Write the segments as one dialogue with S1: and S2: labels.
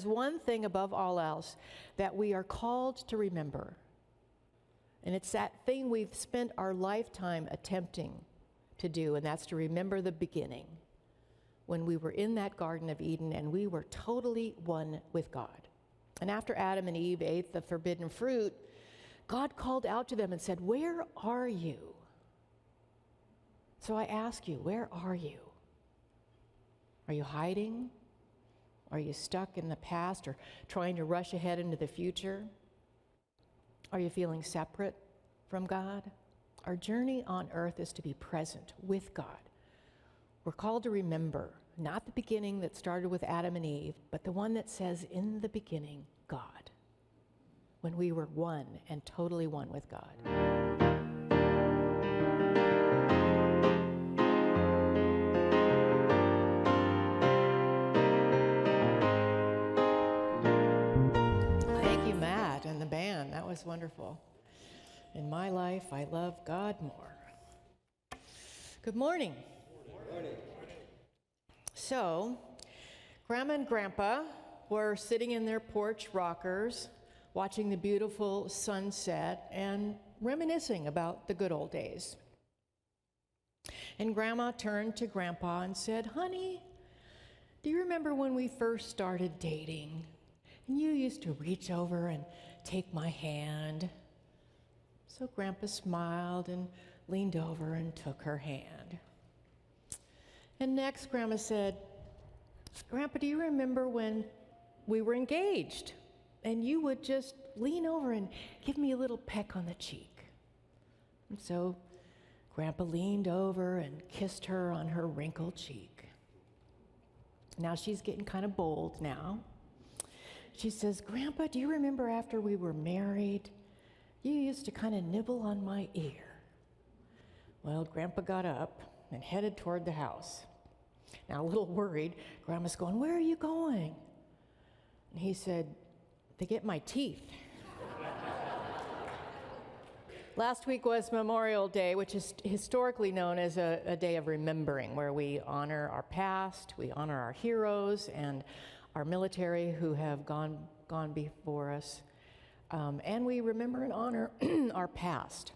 S1: there's one thing above all else that we are called to remember. And it's that thing we've spent our lifetime attempting to do, and that's to remember the beginning, when we were in that Garden of Eden and we were totally one with God. And after Adam and Eve ate the forbidden fruit, God called out to them and said, "Where are you?" So I ask you, where are you? Are you hiding? Are you stuck in the past or trying to rush ahead into the future? Are you feeling separate from God? Our journey on earth is to be present with God. We're called to remember, not the beginning that started with Adam and Eve, but the one that says, "In the beginning, God," when we were one and totally one with God. Thank you, Matt, and the band. That was wonderful. In my life, I love God more. Good morning.
S2: Good morning.
S1: So, Grandma and Grandpa were sitting in their porch rockers, watching the beautiful sunset and reminiscing about the good old days. And Grandma turned to Grandpa and said, "Honey, do you remember when we first started dating? And you used to reach over and take my hand." So Grandpa smiled and leaned over and took her hand. And next, Grandma said, "Grandpa, do you remember when we were engaged and you would just lean over and give me a little peck on the cheek?" And so Grandpa leaned over and kissed her on her wrinkled cheek. Now she's getting kind of bold now. She says, "Grandpa, do you remember after we were married, you used to kind of nibble on my ear?" Well, Grandpa got up and headed toward the house. Now, a little worried, Grandma's going, "Where are you going?" And he said, "To get my teeth." Last week was Memorial Day, which is historically known as a day of remembering, where we honor our past, we honor our heroes and our military who have gone before us, and we remember and honor our past.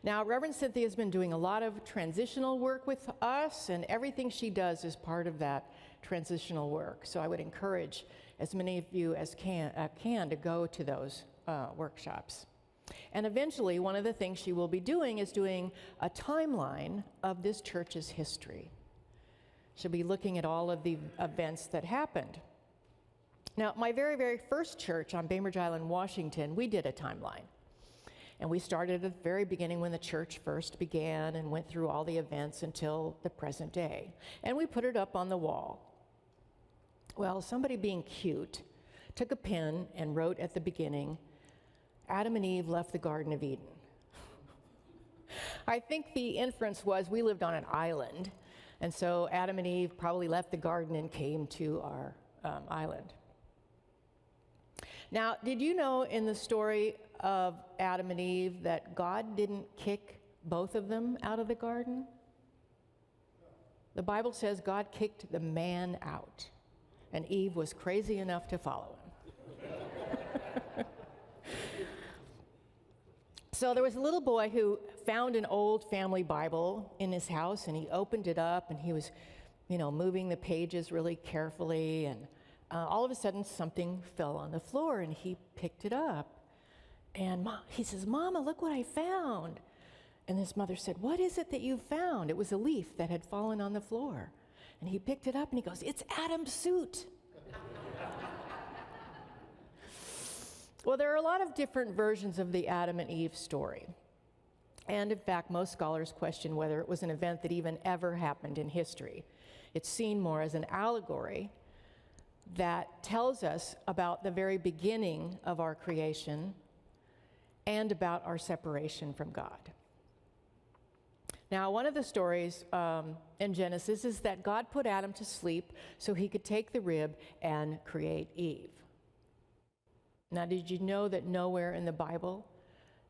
S1: Now, Reverend Cynthia has been doing a lot of transitional work with us, and everything she does is part of that transitional work. So I would encourage as many of you as can to go to those workshops. And eventually, one of the things she will be doing is doing a timeline of this church's history. She'll be looking at all of the events that happened. Now, my very, very first church on Bainbridge Island, Washington, we did a timeline. And we started at the very beginning when the church first began and went through all the events until the present day. And we put it up on the wall. Well, somebody being cute took a pen and wrote at the beginning, "Adam and Eve left the Garden of Eden." I think the inference was we lived on an island, and so Adam and Eve probably left the garden and came to our island. Now, did you know in the story of Adam and Eve that God didn't kick both of them out of the garden? The Bible says God kicked the man out, and Eve was crazy enough to follow him. So there was a little boy who found an old family Bible in his house, and he opened it up, and he was, moving the pages really carefully, and all of a sudden something fell on the floor, and he picked it up. And he says, "Mama, look what I found." And his mother said, "What is it that you found?" It was a leaf that had fallen on the floor. And he picked it up, and he goes, "It's Adam's suit." Well, there are a lot of different versions of the Adam and Eve story. And in fact, most scholars question whether it was an event that even ever happened in history. It's seen more as an allegory that tells us about the very beginning of our creation and about our separation from God. Now, one of the stories in Genesis is that God put Adam to sleep so he could take the rib and create Eve. Now, did you know that nowhere in the Bible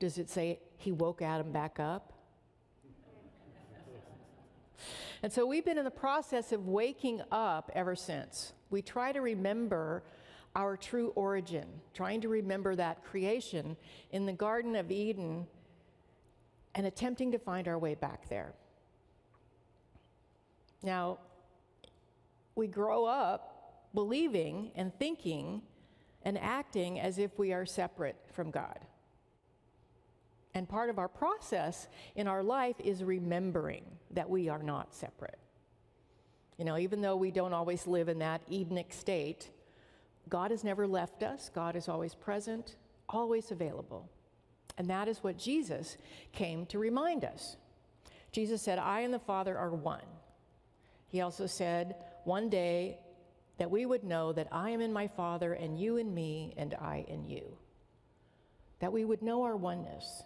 S1: does it say he woke Adam back up? And so we've been in the process of waking up ever since. We try to remember our true origin, trying to remember that creation in the Garden of Eden and attempting to find our way back there. Now, we grow up believing and thinking and acting as if we are separate from God. And part of our process in our life is remembering that we are not separate. You know, even though we don't always live in that Edenic state, God has never left us. God is always present, always available. And that is what Jesus came to remind us. Jesus said, I and the Father are one. He also said, one day that we would know that I am in my Father and you in me and I in you. That we would know our oneness.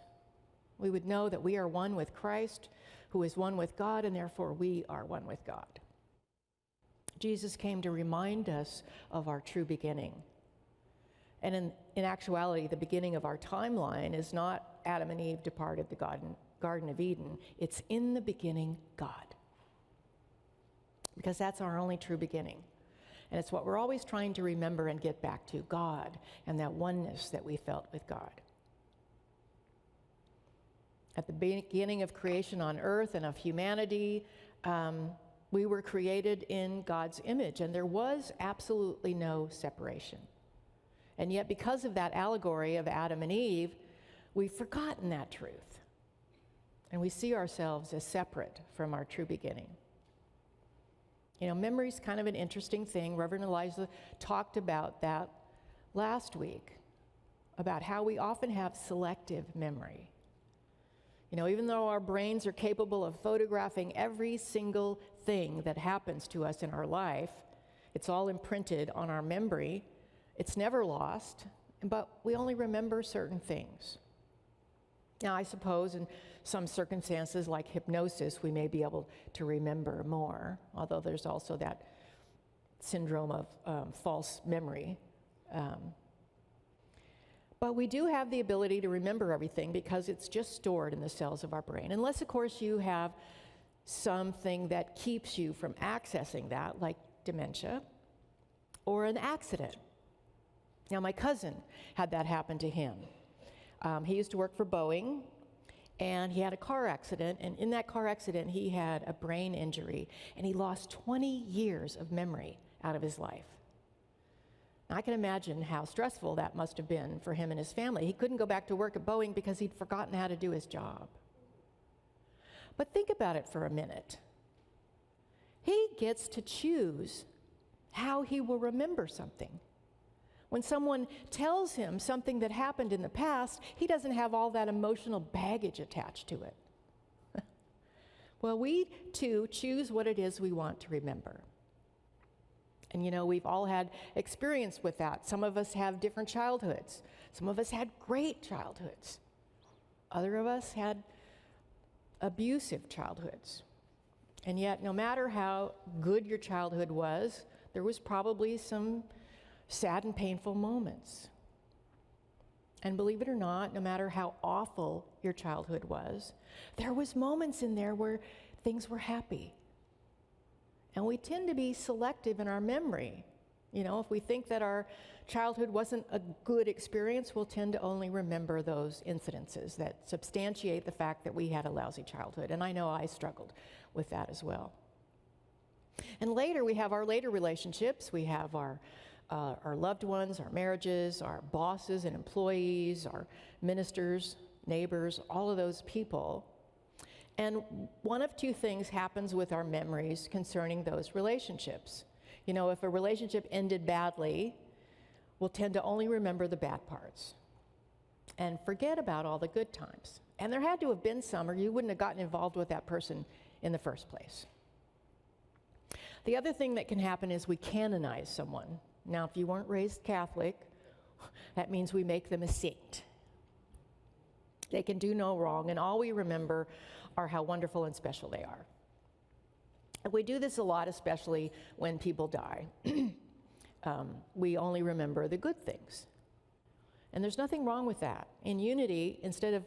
S1: We would know that we are one with Christ, who is one with God, and therefore we are one with God. Jesus came to remind us of our true beginning. And in actuality, the beginning of our timeline is not Adam and Eve departed the Garden of Eden. It's in the beginning, God. Because that's our only true beginning. And it's what we're always trying to remember and get back to, God, and that oneness that we felt with God. At the beginning of creation on earth and of humanity, we were created in God's image, and there was absolutely no separation. And yet, because of that allegory of Adam and Eve, we've forgotten that truth. And we see ourselves as separate from our true beginning. You know, memory's kind of an interesting thing. Reverend Eliza talked about that last week, about how we often have selective memory. You know, even though our brains are capable of photographing every single thing that happens to us in our life, it's all imprinted on our memory. It's never lost, but we only remember certain things. Now, I suppose in some circumstances like hypnosis, we may be able to remember more, although there's also that syndrome of false memory. But we do have the ability to remember everything because it's just stored in the cells of our brain. Unless, of course, you have something that keeps you from accessing that, like dementia or an accident. Now, my cousin had that happen to him. He used to work for Boeing, and he had a car accident, and in that car accident, he had a brain injury, and he lost 20 years of memory out of his life. I can imagine how stressful that must have been for him and his family. He couldn't go back to work at Boeing because he'd forgotten how to do his job. But think about it for a minute. He gets to choose how he will remember something. When someone tells him something that happened in the past, he doesn't have all that emotional baggage attached to it. Well, we too choose what it is we want to remember. And you know, we've all had experience with that. Some of us have different childhoods. Some of us had great childhoods. Other of us had abusive childhoods. And yet, no matter how good your childhood was, there was probably some sad and painful moments. And believe it or not, no matter how awful your childhood was, there was moments in there where things were happy. And we tend to be selective in our memory. You know, if we think that our childhood wasn't a good experience, we'll tend to only remember those incidences that substantiate the fact that we had a lousy childhood. And I know I struggled with that as well. And later, we have our later relationships. We have our loved ones, our marriages, our bosses and employees, our ministers, neighbors, all of those people. And one of two things happens with our memories concerning those relationships. You know, if a relationship ended badly, we'll tend to only remember the bad parts and forget about all the good times. And there had to have been some, or you wouldn't have gotten involved with that person in the first place. The other thing that can happen is we canonize someone. Now, if you weren't raised Catholic, that means we make them a saint. They can do no wrong, and all we remember are how wonderful and special they are. And we do this a lot, especially when people die. We only remember the good things. And there's nothing wrong with that. In Unity, instead of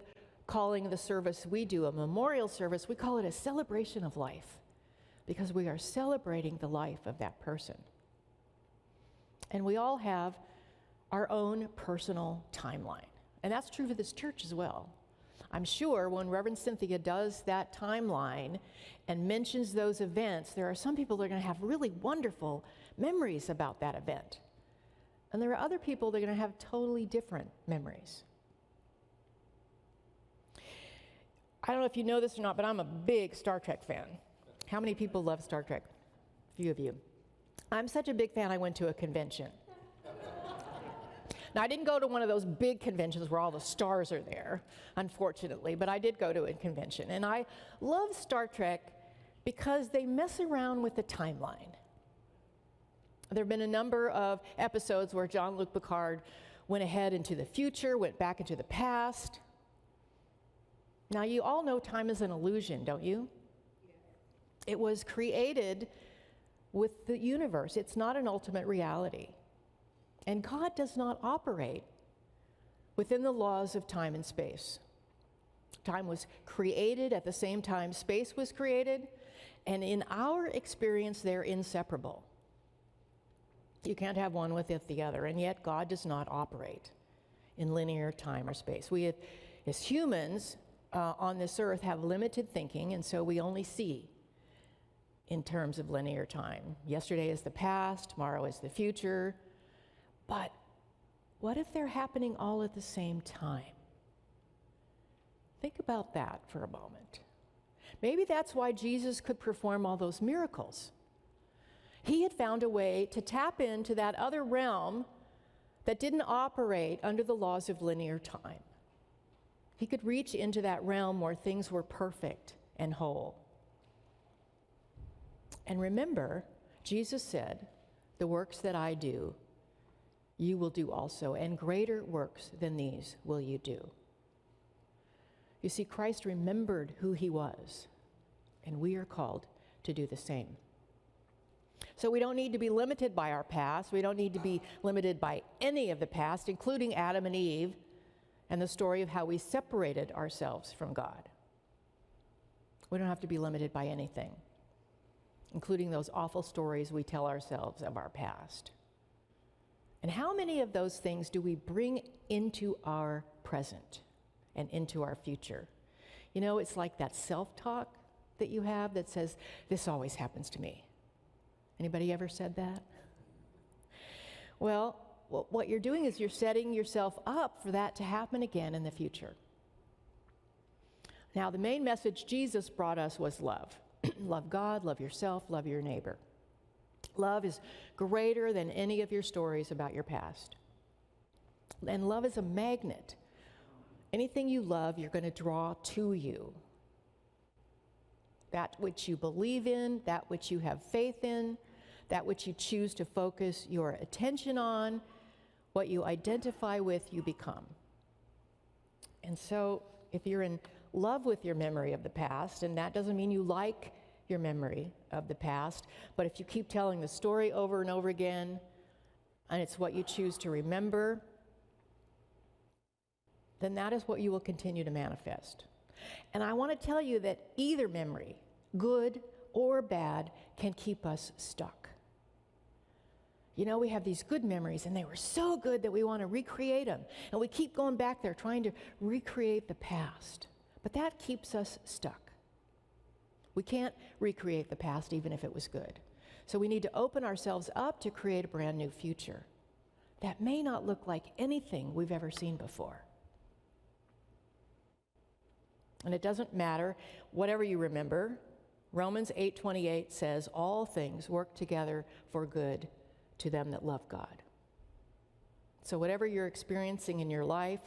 S1: calling the service we do a memorial service, we call it a celebration of life. because we are celebrating the life of that person. And we all have our own personal timeline. And that's true for this church as well. I'm sure when Reverend Cynthia does that timeline and mentions those events, there are some people that are going to have really wonderful memories about that event. And there are other people that are going to have totally different memories. I don't know if you know this or not, but I'm a big Star Trek fan. How many people love Star Trek? A few of you. I'm such a big fan, I went to a convention. Now, I didn't go to one of those big conventions where all the stars are there, unfortunately, but I did go to a convention. And I love Star Trek because they mess around with the timeline. There have been a number of episodes where Jean-Luc Picard went ahead into the future, went back into the past. Now, you all know time is an illusion, don't you? It was created with the universe. It's not an ultimate reality. And God does not operate within the laws of time and space. Time was created at the same time space was created, and in our experience, they're inseparable. You can't have one without the other, and yet God does not operate in linear time or space. We, as humans on this earth, have limited thinking, and so we only see in terms of linear time. Yesterday is the past, tomorrow is the future. But what if they're happening all at the same time? Think about that for a moment. Maybe that's why Jesus could perform all those miracles. He had found a way to tap into that other realm that didn't operate under the laws of linear time. He could reach into that realm where things were perfect and whole. And remember, Jesus said, "The works that I do, you will do also, and greater works than these will you do." You see, Christ remembered who he was, and we are called to do the same. So we don't need to be limited by our past. We don't need to be limited by any of the past, including Adam and Eve and the story of how we separated ourselves from God. We don't have to be limited by anything, including those awful stories we tell ourselves of our past. And how many of those things do we bring into our present and into our future? You know, it's like that self-talk that you have that says, "This always happens to me." Anybody ever said that? Well, what you're doing is you're setting yourself up for that to happen again in the future. Now, the main message Jesus brought us was love. Love God, love yourself, love your neighbor. Love is greater than any of your stories about your past. And love is a magnet. Anything you love, you're going to draw to you. That which you believe in, that which you have faith in, that which you choose to focus your attention on, what you identify with, you become. And so, if you're in love with your memory of the past, and that doesn't mean you like your memory of the past, but if you keep telling the story over and over again, and it's what you choose to remember, then that is what you will continue to manifest. And I want to tell you that either memory, good or bad, can keep us stuck. You know, we have these good memories, and they were so good that we want to recreate them. And we keep going back there trying to recreate the past. But that keeps us stuck. We can't recreate the past even if it was good. So we need to open ourselves up to create a brand new future that may not look like anything we've ever seen before. And it doesn't matter, whatever you remember, Romans 8:28 says, "All things work together for good to them that love God." So whatever you're experiencing in your life,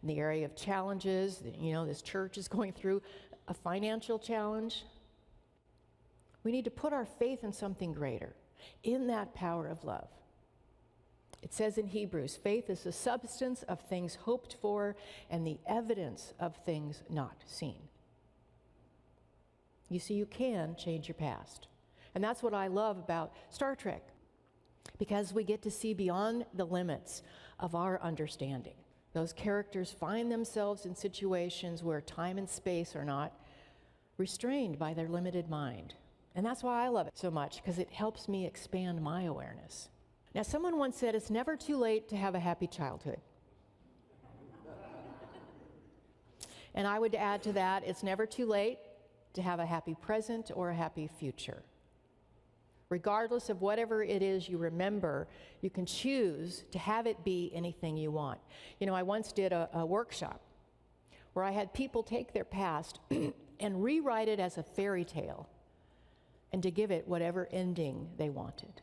S1: in the area of challenges, you know, this church is going through a financial challenge, we need to put our faith in something greater, in that power of love. It says in Hebrews, faith is the substance of things hoped for and the evidence of things not seen. You see, you can change your past. And that's what I love about Star Trek, because we get to see beyond the limits of our understanding. Those characters find themselves in situations where time and space are not restrained by their limited mind. And that's why I love it so much, because it helps me expand my awareness. Now, someone once said it's never too late to have a happy childhood. And I would add to that, it's never too late to have a happy present or a happy future. Regardless of whatever it is you remember, you can choose to have it be anything you want. You know, I once did a workshop where I had people take their past and rewrite it as a fairy tale and to give it whatever ending they wanted.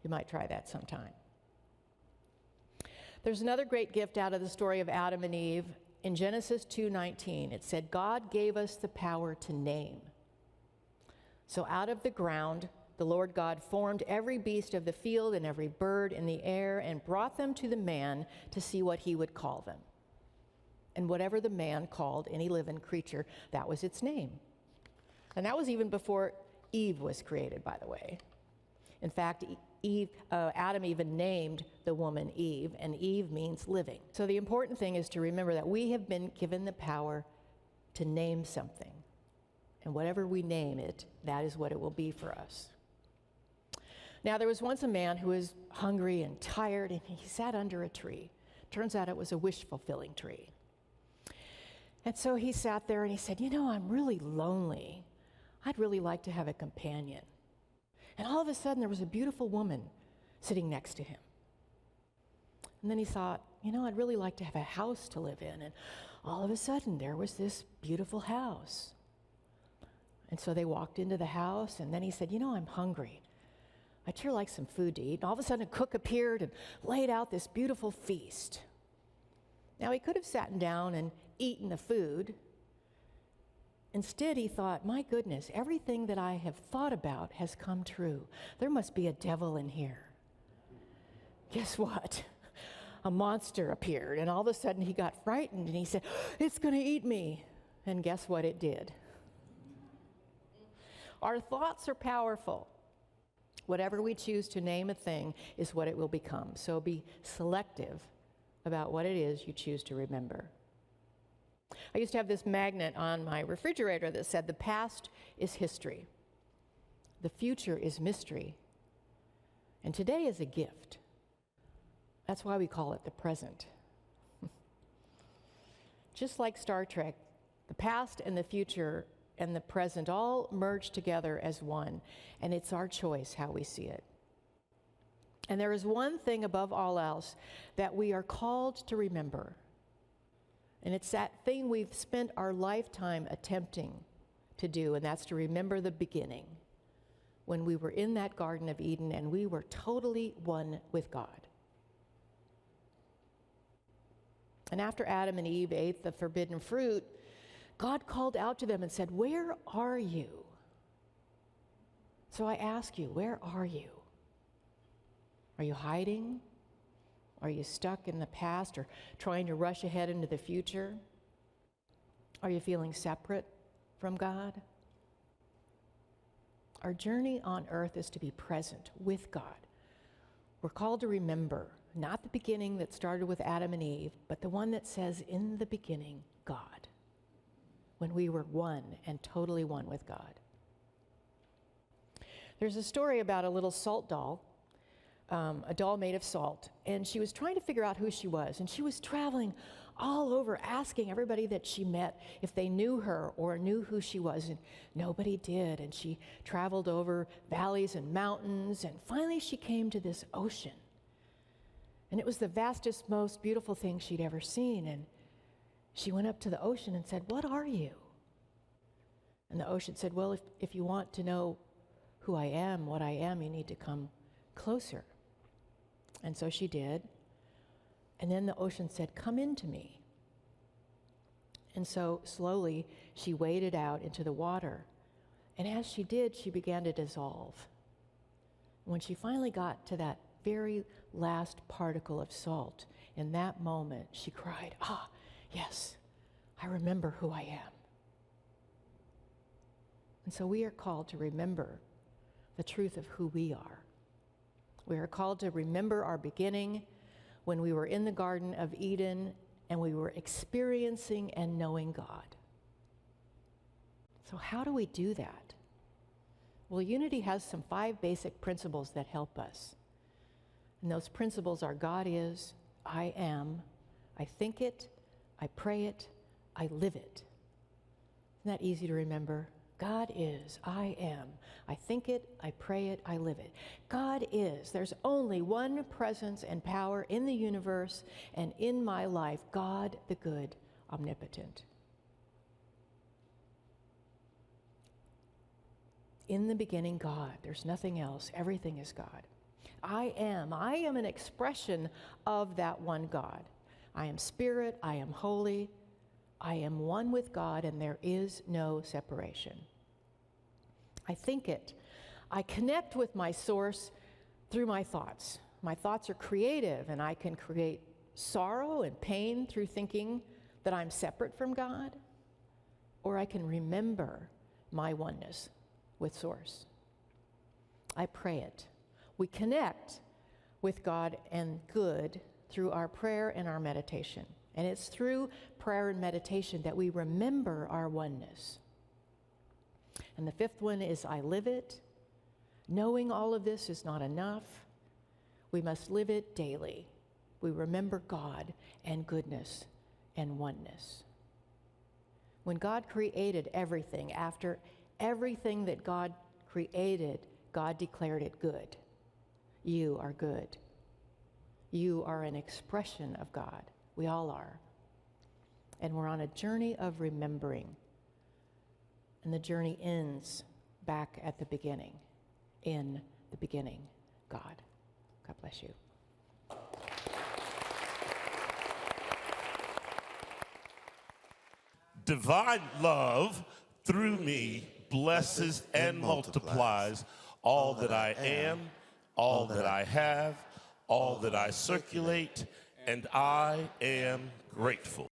S1: You might try that sometime. There's another great gift out of the story of Adam and Eve. In Genesis 2:19, it said, God gave us the power to name. So out of the ground, the Lord God formed every beast of the field and every bird in the air and brought them to the man to see what he would call them. And whatever the man called any living creature, that was its name. And that was even before Eve was created, by the way. In fact, Adam even named the woman Eve, and Eve means living. So the important thing is to remember that we have been given the power to name something. And whatever we name it, that is what it will be for us. Now, there was once a man who was hungry and tired, and he sat under a tree. Turns out it was a wish-fulfilling tree. And so he sat there and he said, I'm really lonely. I'd really like to have a companion. And all of a sudden, there was a beautiful woman sitting next to him. And then he thought, I'd really like to have a house to live in. And all of a sudden, there was this beautiful house. And so they walked into the house, and then he said, I'm hungry. I'd sure like some food to eat. And all of a sudden, a cook appeared and laid out this beautiful feast. Now, he could have sat down and eaten the food. Instead, he thought, my goodness, everything that I have thought about has come true. There must be a devil in here. Guess what? A monster appeared, and all of a sudden he got frightened, and he said, it's going to eat me. And guess what it did? Our thoughts are powerful. Whatever we choose to name a thing is what it will become. So be selective about what it is you choose to remember. I used to have this magnet on my refrigerator that said, the past is history, the future is mystery, and today is a gift. That's why we call it the present. Just like Star Trek, the past and the future and the present all merge together as one, and it's our choice how we see it. And there is one thing above all else that we are called to remember. And it's that thing we've spent our lifetime attempting to do, and that's to remember the beginning, when we were in that Garden of Eden and we were totally one with God. And after Adam and Eve ate the forbidden fruit, God called out to them and said, where are you? So I ask you, where are you? Are you hiding? Are you stuck in the past or trying to rush ahead into the future? Are you feeling separate from God? Our journey on earth is to be present with God. We're called to remember, not the beginning that started with Adam and Eve, but the one that says, in the beginning, God, when we were one and totally one with God. There's a story about a little salt doll, a doll made of salt, and she was trying to figure out who she was, and she was traveling all over asking everybody that she met if they knew her or knew who she was, and nobody did. And she traveled over valleys and mountains, and finally she came to this ocean, and it was the vastest, most beautiful thing she'd ever seen. And she went up to the ocean and said, what are you? And the ocean said, well, if you want to know who I am, what I am, you need to come closer. And so she did. And then the ocean said, come into me. And so slowly she waded out into the water. And as she did, she began to dissolve. When she finally got to that very last particle of salt, in that moment she cried, yes, I remember who I am. And so we are called to remember the truth of who we are. We are called to remember our beginning when we were in the Garden of Eden and we were experiencing and knowing God. So how do we do that? Well, unity has some 5 basic principles that help us. And those principles are God is, I am, I think it, I pray it, I live it. Isn't that easy to remember? God is, I am, I think it, I pray it, I live it. God is. There's only one presence and power in the universe and in my life, God the good, omnipotent. In the beginning, God. There's nothing else. Everything is God. I am an expression of that one God. I am spirit, I am holy, I am one with God, and there is no separation. I think it. I connect with my source through my thoughts. My thoughts are creative, and I can create sorrow and pain through thinking that I'm separate from God, or I can remember my oneness with source. I pray it. We connect with God and good through our prayer and our meditation. And it's through prayer and meditation that we remember our oneness. And the 5th one is I live it. Knowing all of this is not enough. We must live it daily. We remember God and goodness and oneness. When God created everything, after everything that God created, God declared it good. You are good. You are an expression of God. We all are. And we're on a journey of remembering. And the journey ends back at the beginning. In the beginning, God. God bless you.
S2: Divine love through me blesses and multiplies all that I am, all that I have, all that I circulate, and I am grateful.